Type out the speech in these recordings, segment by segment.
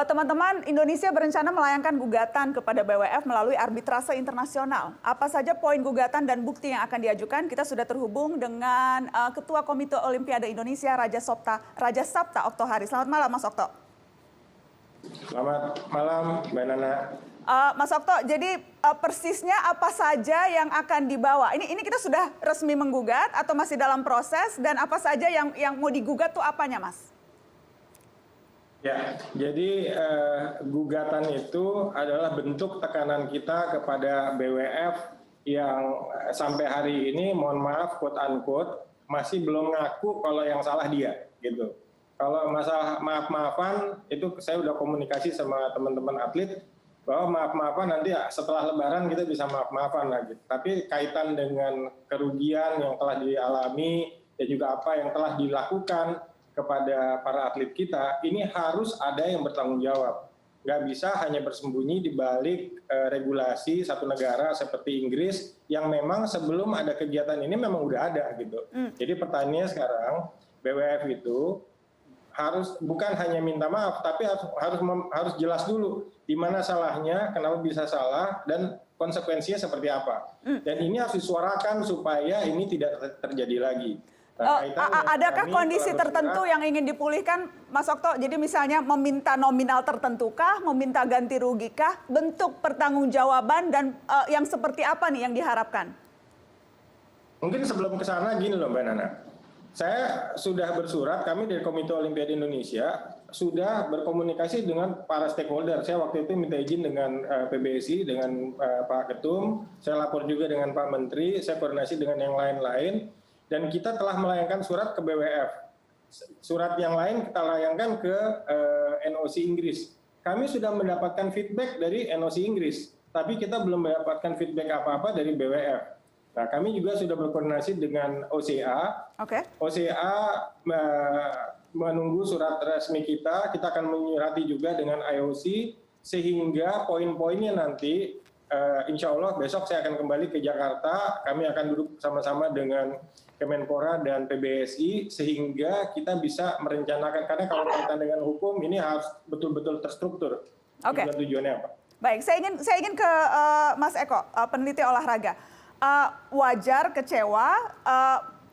teman-teman, Indonesia berencana melayangkan gugatan kepada BWF melalui arbitrase internasional. Apa saja poin gugatan dan bukti yang akan diajukan? Kita sudah terhubung dengan Ketua Komite Olimpiade Indonesia, Raja Sabta Oktohari. Selamat malam, Mas Okto. Selamat malam, Mbak Nana. Mas Okto, jadi persisnya apa saja yang akan dibawa? Ini kita sudah resmi menggugat atau masih dalam proses? Dan apa saja yang mau digugat tuh apanya, Mas? Ya, jadi gugatan itu adalah bentuk tekanan kita kepada BWF yang sampai hari ini, mohon maaf, quote unquote, masih belum ngaku kalau yang salah dia, gitu. Kalau masalah maaf-maafan, itu saya udah komunikasi sama teman-teman atlet, bahwa maaf-maafan nanti setelah Lebaran kita bisa maaf-maafan lagi. Tapi kaitan dengan kerugian yang telah dialami, dan juga apa yang telah dilakukan kepada para atlet kita, ini harus ada yang bertanggung jawab. Nggak bisa hanya bersembunyi di balik regulasi satu negara seperti Inggris yang memang sebelum ada kegiatan ini memang udah ada gitu. Jadi pertanyaannya sekarang BWF itu harus bukan hanya minta maaf, tapi harus jelas dulu di mana salahnya, kenapa bisa salah, dan konsekuensinya seperti apa. Dan ini harus disuarakan supaya ini tidak terjadi lagi. Adakah kondisi tertentu yang ingin dipulihkan, Mas Okto? Jadi misalnya meminta nominal tertentukah, meminta ganti rugikah, bentuk pertanggungjawaban dan yang seperti apa nih yang diharapkan? Mungkin sebelum ke sana gini loh Mbak Nana. Saya sudah bersurat, kami dari Komite Olimpiade Indonesia sudah berkomunikasi dengan para stakeholder. Saya waktu itu minta izin dengan PBSI, dengan Pak Ketum, saya lapor juga dengan Pak Menteri, saya koordinasi dengan yang lain-lain. Dan kita telah melayangkan surat ke BWF. Surat yang lain kita layangkan ke NOC Inggris. Kami sudah mendapatkan feedback dari NOC Inggris, tapi kita belum mendapatkan feedback apa-apa dari BWF. Nah, kami juga sudah berkoordinasi dengan OCA. OCA menunggu surat resmi kita akan menyurati juga dengan IOC, sehingga poin-poinnya nanti insya Allah besok saya akan kembali ke Jakarta, kami akan duduk sama-sama dengan Kemenpora dan PBSI sehingga kita bisa merencanakan, karena kalau kaitan dengan hukum ini harus betul-betul terstruktur. Tujuannya apa? Baik, saya ingin ke Mas Eko, peneliti olahraga. Wajar, kecewa,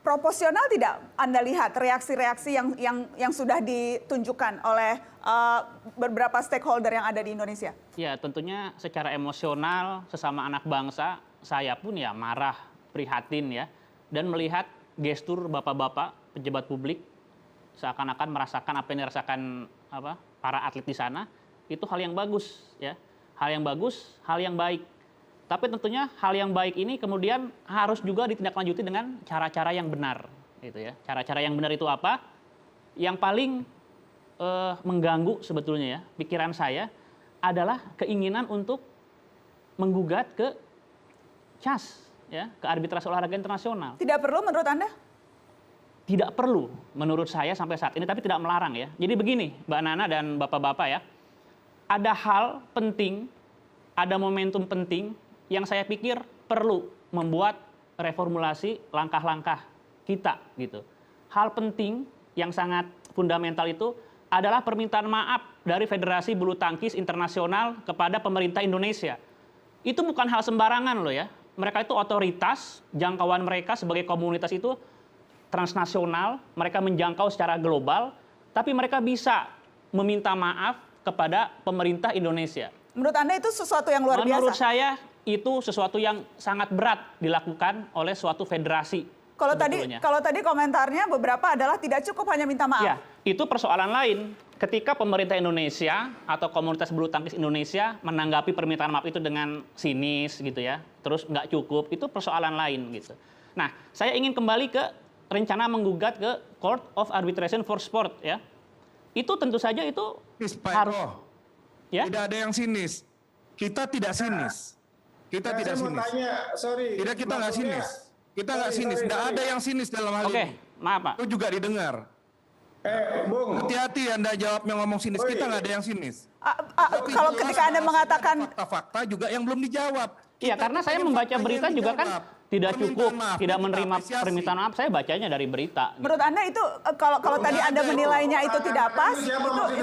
proporsional tidak Anda lihat reaksi-reaksi yang sudah ditunjukkan oleh beberapa stakeholder yang ada di Indonesia? Ya, tentunya secara emosional sesama anak bangsa, saya pun ya marah, prihatin ya, dan melihat gestur bapak-bapak pejabat publik seakan-akan merasakan apa yang dirasakan para atlet di sana, itu hal yang bagus ya, hal yang bagus, hal yang baik. Tapi tentunya hal yang baik ini kemudian harus juga ditindaklanjuti dengan cara-cara yang benar, gitu ya. Cara-cara yang benar itu apa? Yang paling mengganggu sebetulnya ya pikiran saya adalah keinginan untuk menggugat ke CAS. Ya, ke arbitrase olahraga internasional. Tidak perlu menurut Anda? Tidak perlu menurut saya sampai saat ini, tapi tidak melarang ya. Jadi begini, Mbak Nana dan Bapak-Bapak ya, ada hal penting, ada momentum penting yang saya pikir perlu membuat reformulasi langkah-langkah kita gitu. Hal penting yang sangat fundamental itu adalah permintaan maaf dari Federasi Bulu Tangkis Internasional kepada pemerintah Indonesia. Itu bukan hal sembarangan loh ya. Mereka itu otoritas, jangkauan mereka sebagai komunitas itu transnasional, mereka menjangkau secara global, tapi mereka bisa meminta maaf kepada pemerintah Indonesia. Menurut Anda itu sesuatu yang luar biasa? Menurut saya itu sesuatu yang sangat berat dilakukan oleh suatu federasi. Kalau tadi komentarnya beberapa adalah tidak cukup hanya minta maaf. Ya, itu persoalan lain. Ketika pemerintah Indonesia atau komunitas bulu tangkis Indonesia menanggapi permintaan maaf itu dengan sinis gitu ya, terus nggak cukup, itu persoalan lain gitu. Nah, saya ingin kembali ke rencana menggugat ke Court of Arbitration for Sport ya. Itu tentu saja itu harus. Ya? Tidak ada yang sinis. Kita tidak sinis. Kita tidak sinis. Tidak, kita nggak sinis. Kita nggak sinis. Tidak ada yang sinis dalam hal ini. Maaf Pak. Itu juga didengar. Bung. Hati-hati Anda jawabnya ngomong sinis. Kita nggak ada yang sinis. Kalau ketika Anda mengatakan fakta-fakta juga yang belum dijawab. Iya, karena saya membaca berita juga kan tidak cukup, tidak menerima permintaan maaf. Saya bacanya dari berita. Menurut Anda itu kalau tadi Anda menilainya itu tidak pas, itu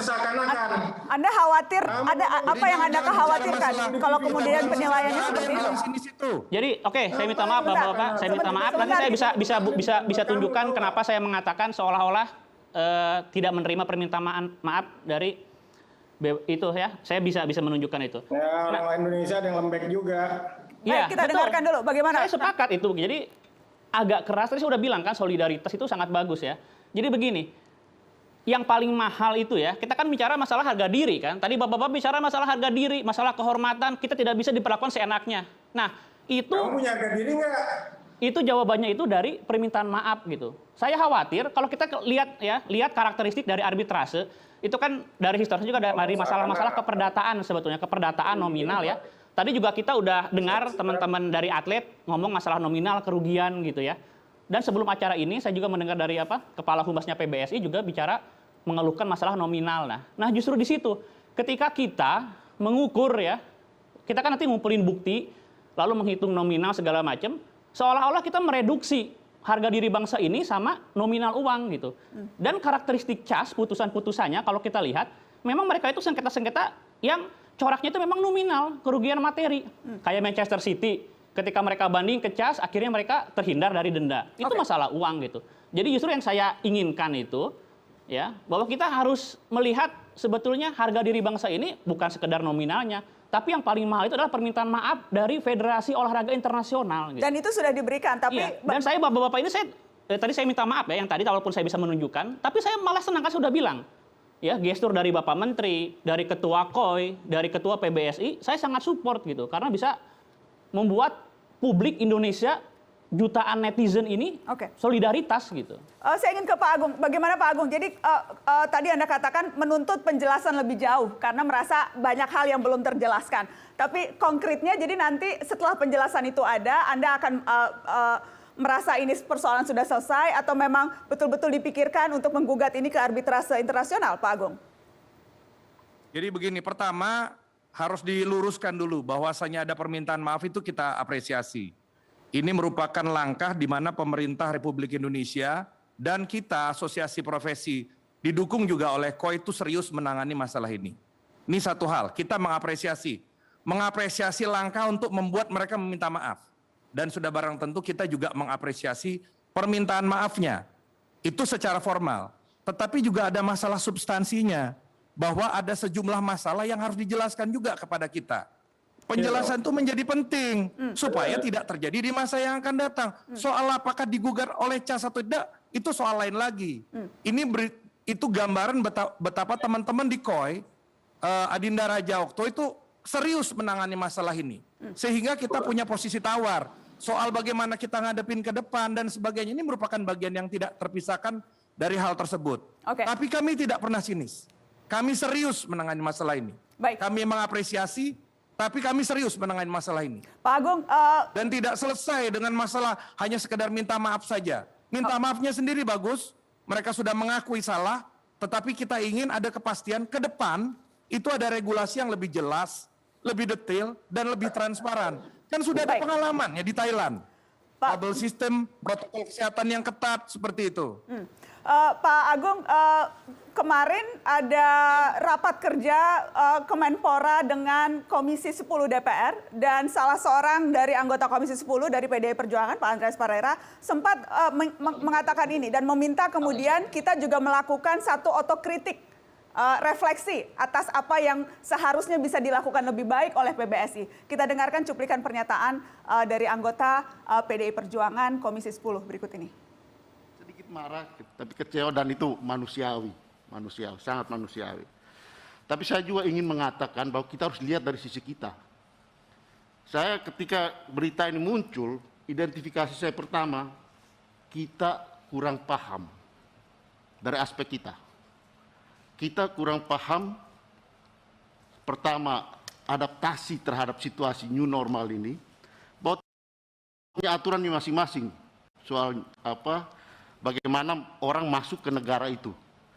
Anda khawatir ada apa yang Anda jangan bicara khawatirkan masalah kalau kemudian kita penilaiannya ada seperti yang itu? dalam sini situ. Jadi oke, saya minta maaf Bapak-bapak, saya minta maaf. Nanti saya bisa tunjukkan kenapa saya mengatakan seolah-olah tidak menerima permintaan maaf dari itu ya. Saya bisa menunjukkan itu. Ya, orang Indonesia ada yang lembek juga. Iya, Kita dengarkan dulu bagaimana. Saya sepakat itu. Jadi agak keras, tadi saya udah bilang kan solidaritas itu sangat bagus ya. Jadi begini, yang paling mahal itu ya, kita kan bicara masalah harga diri kan. Tadi Bapak-bapak bicara masalah harga diri, masalah kehormatan, kita tidak bisa diperlakukan seenaknya. Nah, itu Kamu punya harga diri nggak? itu jawabannya itu dari permintaan maaf gitu. Saya khawatir kalau kita lihat karakteristik dari arbitrase, itu kan dari historis juga dari masalah-masalah keperdataan sebetulnya, keperdataan nominal ya. Tadi juga kita udah dengar teman-teman dari atlet ngomong masalah nominal kerugian gitu ya. Dan sebelum acara ini saya juga mendengar dari Kepala Humasnya PBSI juga bicara mengeluhkan masalah nominal. Nah justru di situ ketika kita mengukur ya, kita kan nanti ngumpulin bukti lalu menghitung nominal segala macam, seolah-olah kita mereduksi harga diri bangsa ini sama nominal uang gitu. Dan karakteristik cas putusan-putusannya kalau kita lihat memang mereka itu sengketa-sengketa yang coraknya itu memang nominal, kerugian materi. Kayak Manchester City, ketika mereka banding ke cas, akhirnya mereka terhindar dari denda. Itu masalah uang gitu. Jadi justru yang saya inginkan itu, ya, bahwa kita harus melihat sebetulnya harga diri bangsa ini bukan sekedar nominalnya, tapi yang paling mahal itu adalah permintaan maaf dari Federasi Olahraga Internasional. Gitu. Dan itu sudah diberikan, tapi Dan saya bapak-bapak ini tadi saya minta maaf ya, yang tadi walaupun saya bisa menunjukkan, tapi saya malah senang kan sudah bilang. Ya, gestur dari Bapak Menteri, dari Ketua KOI, dari Ketua PBSI, saya sangat support gitu. Karena bisa membuat publik Indonesia, jutaan netizen ini solidaritas gitu. Saya ingin ke Pak Agung. Bagaimana Pak Agung? Jadi tadi Anda katakan menuntut penjelasan lebih jauh karena merasa banyak hal yang belum terjelaskan. Tapi konkretnya jadi nanti setelah penjelasan itu ada, Anda akan merasa ini persoalan sudah selesai atau memang betul-betul dipikirkan untuk menggugat ini ke arbitrase internasional, Pak Agung? Jadi begini, pertama harus diluruskan dulu bahwasanya ada permintaan maaf itu kita apresiasi. Ini merupakan langkah di mana pemerintah Republik Indonesia dan kita asosiasi profesi didukung juga oleh KOI itu serius menangani masalah ini. Ini satu hal, kita mengapresiasi langkah untuk membuat mereka meminta maaf. Dan sudah barang tentu kita juga mengapresiasi permintaan maafnya. Itu secara formal. Tetapi juga ada masalah substansinya. Bahwa ada sejumlah masalah yang harus dijelaskan juga kepada kita. Penjelasan itu menjadi penting. Supaya tidak terjadi di masa yang akan datang. Soal apakah digugat oleh CAS atau tidak, itu soal lain lagi. Itu gambaran betapa teman-teman di KOI, Adinda Raja Okto itu serius menangani masalah ini. Sehingga kita punya posisi tawar. Soal bagaimana kita ngadepin ke depan dan sebagainya ini merupakan bagian yang tidak terpisahkan dari hal tersebut. Tapi kami tidak pernah sinis. Kami serius menangani masalah ini. Baik. Kami mengapresiasi, tapi kami serius menangani masalah ini. Pak Agung, dan tidak selesai dengan masalah hanya sekedar minta maaf saja. Minta maafnya sendiri bagus, mereka sudah mengakui salah, tetapi kita ingin ada kepastian ke depan itu ada regulasi yang lebih jelas, lebih detail, dan lebih transparan. Kan sudah ada pengalaman ya di Thailand. Bubble system, protokol kesehatan yang ketat seperti itu. Pak Agung, kemarin ada rapat kerja Kemenpora dengan Komisi 10 DPR dan salah seorang dari anggota Komisi 10 dari PDI Perjuangan, Pak Andreas Pareira, sempat mengatakan ini dan meminta kemudian kita juga melakukan satu otokritik. Refleksi atas apa yang seharusnya bisa dilakukan lebih baik oleh PBSI. Kita dengarkan cuplikan pernyataan dari anggota PDI Perjuangan Komisi 10 berikut ini. Sedikit marah, tapi kecewa dan itu manusiawi, sangat manusiawi. Tapi saya juga ingin mengatakan bahwa kita harus lihat dari sisi kita. Saya ketika berita ini muncul, identifikasi saya pertama, kita kurang paham dari aspek kita. Kita kurang paham, pertama, adaptasi terhadap situasi new normal ini, bahwa punya aturan masing-masing soal bagaimana orang masuk ke negara itu.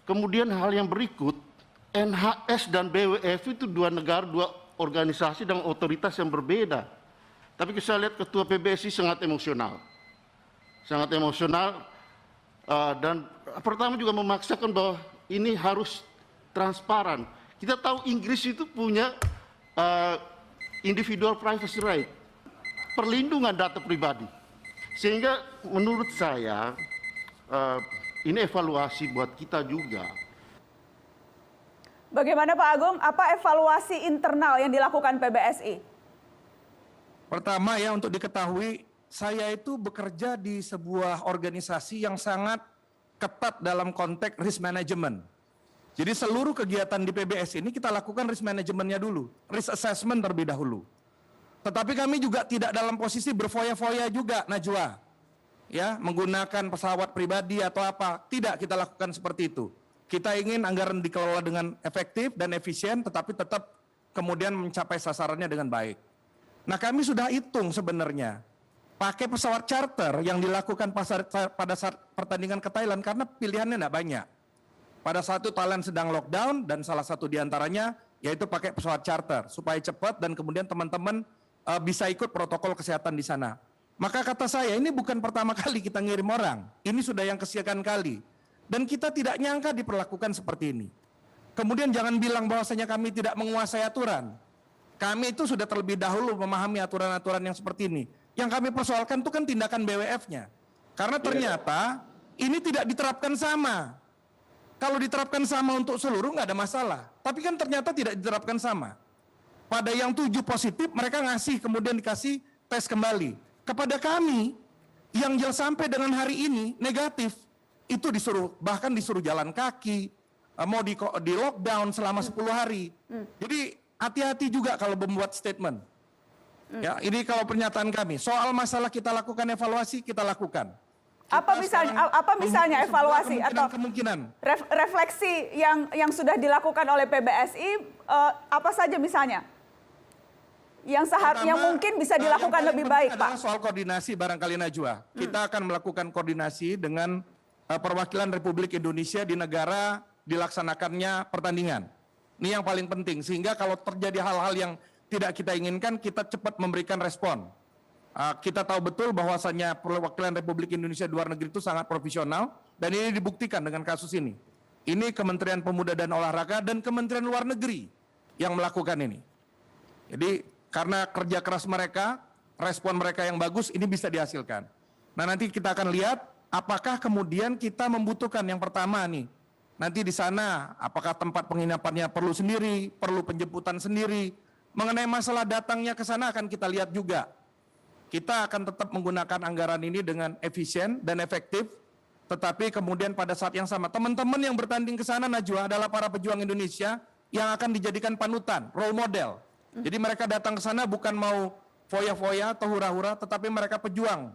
Kemudian hal yang berikut, NHS dan BWF itu dua negara, dua organisasi dan otoritas yang berbeda. Tapi saya lihat Ketua PBSI sangat emosional, dan pertama juga memaksakan bahwa ini harus transparan. Kita tahu Inggris itu punya individual privacy right, perlindungan data pribadi. Sehingga menurut saya ini evaluasi buat kita juga. Bagaimana Pak Agung, apa evaluasi internal yang dilakukan PBSI? Pertama ya, untuk diketahui, saya itu bekerja di sebuah organisasi yang sangat ketat dalam konteks risk management. Jadi seluruh kegiatan di PBS ini kita lakukan risk manajemennya dulu, risk assessment terlebih dahulu. Tetapi kami juga tidak dalam posisi berfoya-foya juga, Najwa. Ya, menggunakan pesawat pribadi atau apa. Tidak kita lakukan seperti itu. Kita ingin anggaran dikelola dengan efektif dan efisien, tetapi tetap kemudian mencapai sasarannya dengan baik. Nah, kami sudah hitung sebenarnya. Pakai pesawat charter yang dilakukan pada saat pertandingan ke Thailand, karena pilihannya tidak banyak. Pada saat itu Thailand sedang lockdown, dan salah satu diantaranya yaitu pakai pesawat charter, supaya cepat dan kemudian teman-teman bisa ikut protokol kesehatan di sana. Maka kata saya, ini bukan pertama kali kita ngirim orang, ini sudah yang kesekian kali. Dan kita tidak nyangka diperlakukan seperti ini. Kemudian jangan bilang bahwasanya kami tidak menguasai aturan. Kami itu sudah terlebih dahulu memahami aturan-aturan yang seperti ini. Yang kami persoalkan itu kan tindakan BWF-nya. Karena ternyata ini tidak diterapkan sama. Kalau diterapkan sama untuk seluruh nggak ada masalah. Tapi kan ternyata tidak diterapkan sama. Pada yang 7 positif mereka ngasih, kemudian dikasih tes kembali. Kepada kami yang sampai dengan hari ini negatif, itu disuruh, bahkan disuruh jalan kaki, mau di lockdown selama 10 hari. Jadi hati-hati juga kalau membuat statement. Ya, ini kalau pernyataan kami. Soal masalah kita lakukan evaluasi, kita lakukan. Apa misalnya evaluasi atau kemungkinan refleksi yang sudah dilakukan oleh PBSI, apa saja misalnya? Yang seharusnya mungkin bisa dilakukan lebih baik, Pak. Soal koordinasi barangkali, Najwa. Kita akan melakukan koordinasi dengan perwakilan Republik Indonesia di negara dilaksanakannya pertandingan. Ini yang paling penting, sehingga kalau terjadi hal-hal yang tidak kita inginkan, kita cepat memberikan respon. Kita tahu betul bahwasannya perwakilan Republik Indonesia di luar negeri itu sangat profesional, dan ini dibuktikan dengan kasus ini. Ini Kementerian Pemuda dan Olahraga dan Kementerian Luar Negeri yang melakukan ini. Jadi karena kerja keras mereka, respon mereka yang bagus, ini bisa dihasilkan. Nah, nanti kita akan lihat apakah kemudian kita membutuhkan yang pertama nih. Nanti di sana apakah tempat penginapannya perlu sendiri, perlu penjemputan sendiri. Mengenai masalah datangnya ke sana akan kita lihat juga. Kita akan tetap menggunakan anggaran ini dengan efisien dan efektif. Tetapi kemudian pada saat yang sama, teman-teman yang bertanding ke sana, Najwa, adalah para pejuang Indonesia yang akan dijadikan panutan, role model. Jadi mereka datang ke sana bukan mau foya-foya atau hura-hura, tetapi mereka pejuang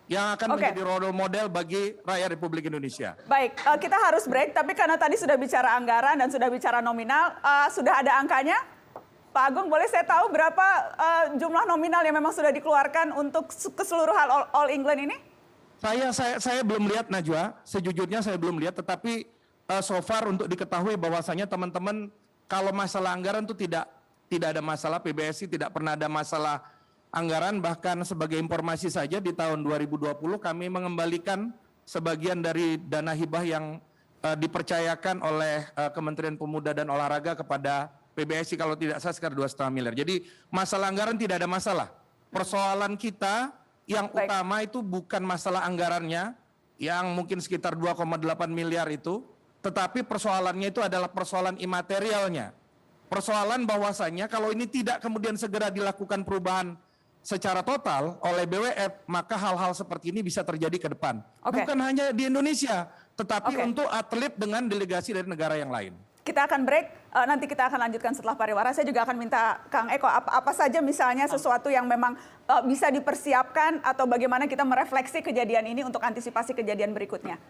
yang akan menjadi role model bagi rakyat Republik Indonesia. Baik, kita harus break, tapi karena tadi sudah bicara anggaran dan sudah bicara nominal, sudah ada angkanya? Pak Agung, boleh saya tahu berapa jumlah nominal yang memang sudah dikeluarkan untuk keseluruhan All England ini? Saya belum lihat, Najwa, sejujurnya saya belum lihat, tetapi so far untuk diketahui bahwasanya teman-teman kalau masalah anggaran itu tidak ada masalah, PBSI tidak pernah ada masalah anggaran, bahkan sebagai informasi saja di tahun 2020 kami mengembalikan sebagian dari dana hibah yang dipercayakan oleh Kementerian Pemuda dan Olahraga kepada PBSI, kalau tidak salah sekitar 2,5 miliar. Jadi masalah anggaran tidak ada masalah. Persoalan kita yang utama itu bukan masalah anggarannya yang mungkin sekitar 2,8 miliar itu, tetapi persoalannya itu adalah persoalan imaterialnya. Persoalan bahwasannya kalau ini tidak kemudian segera dilakukan perubahan secara total oleh BWF, maka hal-hal seperti ini bisa terjadi ke depan. Bukan hanya di Indonesia, tetapi untuk atlet dengan delegasi dari negara yang lain. Kita akan break, nanti kita akan lanjutkan setelah pariwara. Saya juga akan minta Kang Eko, apa saja misalnya sesuatu yang memang bisa dipersiapkan atau bagaimana kita merefleksi kejadian ini untuk antisipasi kejadian berikutnya.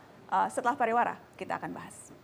Setelah pariwara, kita akan bahas.